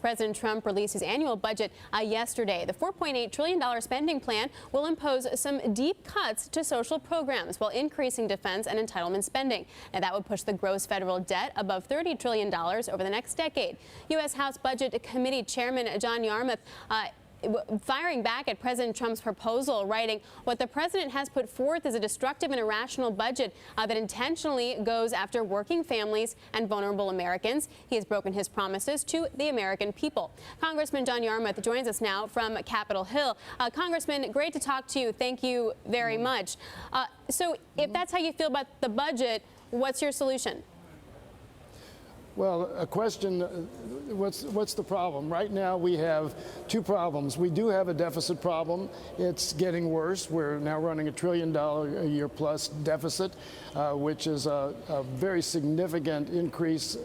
President Trump released his annual budget yesterday. The $4.8 trillion spending plan will impose some deep cuts to social programs while increasing defense and entitlement spending. Now, that would push the gross federal debt above $30 trillion over the next decade. U.S. House Budget Committee Chairman John Yarmuth firing back at President Trump's proposal, writing, "What the president has put forth is a destructive and irrational budget that intentionally goes after working families and vulnerable Americans. He has broken his promises to the American people." Congressman John Yarmuth joins us now from Capitol Hill. Congressman, great to talk to you. Thank you very much. So if that's how you feel about the budget, what's your solution? Well, a question, what's the problem? Right now we have two problems. We do have a deficit problem. It's getting worse. We're now running $1 trillion a year plus deficit, which is a very significant increase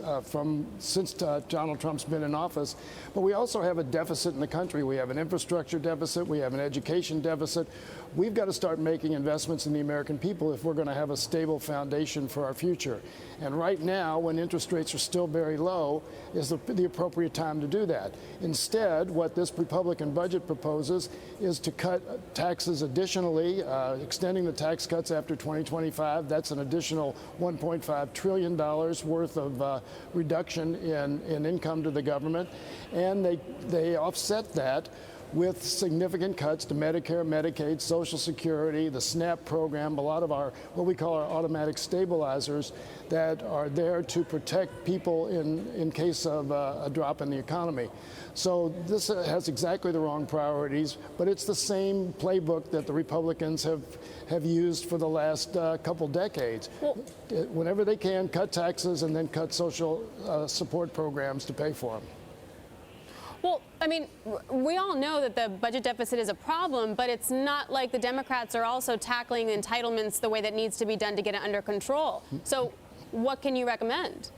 since Donald Trump's been in office. But we also have a deficit in the country. We have an infrastructure deficit. We have an education deficit. We've got to start making investments in the American people if we're going to have a stable foundation for our future. And right now, when interest rates are still very low, is the appropriate time to do that. Instead, what this Republican budget proposes is to cut taxes additionally, extending the tax cuts after 2025. That's an additional $1.5 trillion worth of reduction in income to the government. And they offset that with significant cuts to Medicare, Medicaid, Social Security, the SNAP program, a lot of our what we call our automatic stabilizers that are there to protect people in case of a drop in the economy. So this has exactly the wrong priorities, but it's the same playbook that the Republicans have used for the last couple decades. Well, whenever they can, cut taxes and then cut social support programs to pay for them. Well, I mean, we all know that the budget deficit is a problem, but it's not like the Democrats are also tackling entitlements the way that needs to be done to get it under control. So what can you recommend?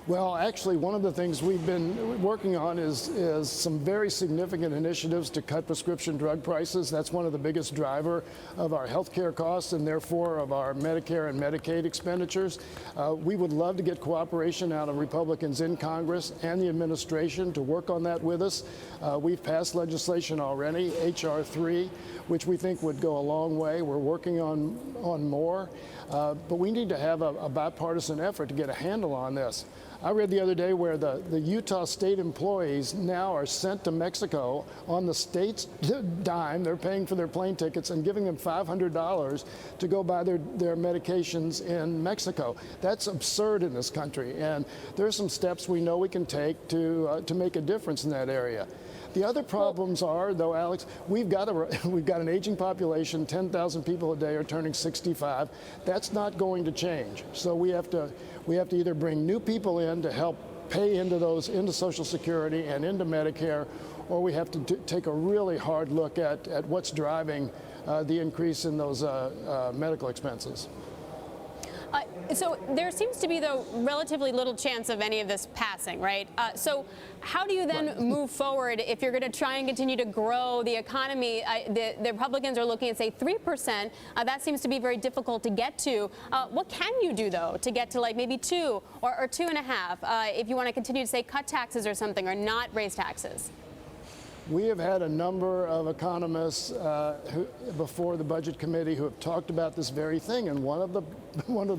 Well, actually, one of the things we've been working on is some very significant initiatives to cut prescription drug prices. That's one of the biggest driver of our health care costs and therefore of our Medicare and Medicaid expenditures. We would love to get cooperation out of Republicans in Congress and the administration to work on that with us. We've passed legislation already, H.R. 3, which we think would go a long way. We're working on more, but we need to have a bipartisan effort to get a handle on this. I read the other day where the Utah state employees now are sent to Mexico on the state's dime. They're paying for their plane tickets and giving them $500 to go buy their medications in Mexico. That's absurd in this country, and there are some steps we know we can take to make a difference in that area. The other problems are, though, Alex, we've got an aging population. 10,000 people a day are turning 65. That's not going to change. So we have to either bring new people in to help pay into Social Security and into Medicare, or we have to take a really hard look at what's driving the increase in those medical expenses. So there seems to be, though, relatively little chance of any of this passing, right? So how do you then move forward if you're going to try and continue to grow the economy? The Republicans are looking at, say, 3%. That seems to be very difficult to get to. What can you do, though, to get to, like, maybe 2 or 2.5 if you want to continue to, say, cut taxes or something or not raise taxes? We have had a number of economists before the Budget Committee who have talked about this very thing, and one of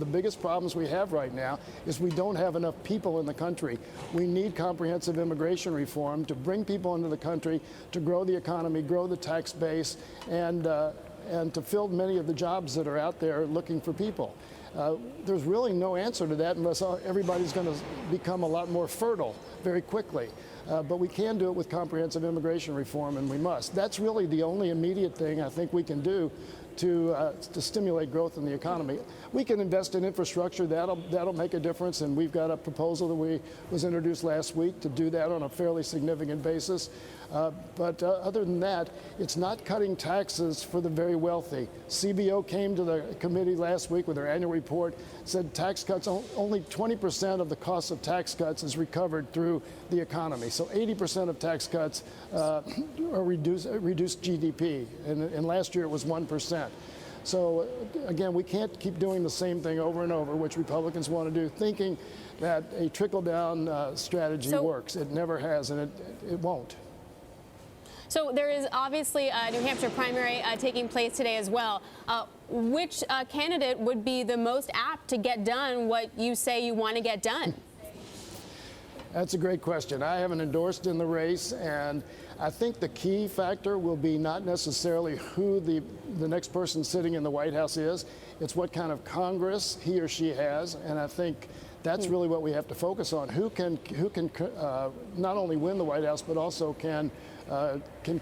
the biggest problems we have right now is we don't have enough people in the country. We need comprehensive immigration reform to bring people into the country, to grow the economy, grow the tax base, and to fill many of the jobs that are out there looking for people. There's really no answer to that unless everybody's going to become a lot more fertile very quickly. But we can do it with comprehensive immigration reform, and we must. That's really the only immediate thing I think we can do to stimulate growth in the economy. We can invest in infrastructure. That'll make a difference, and we've got a proposal that was introduced last week to do that on a fairly significant basis. But other than that, it's not cutting taxes for the very wealthy. CBO came to the committee last week with their annual report, said tax cuts, only 20% of the cost of tax cuts is recovered through the economy. So 80% of tax cuts are reduced GDP, and last year it was 1%. So again, we can't keep doing the same thing over and over, which Republicans want to do, thinking that a trickle-down strategy works. It never has, and it won't. So there is obviously a New Hampshire primary taking place today as well. Which candidate would be the most apt to get done what you say you want to get done? That's a great question. I haven't endorsed in the race, and I think the key factor will be not necessarily who the next person sitting in the White House is. It's what kind of Congress he or she has, and I think that's really what we have to focus on. Who can not only win the White House, but also can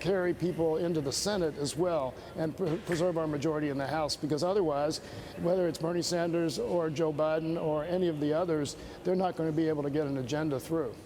carry people into the Senate as well and preserve our majority in the House, because otherwise, whether it's Bernie Sanders or Joe Biden or any of the others, they're not going to be able to get an agenda through.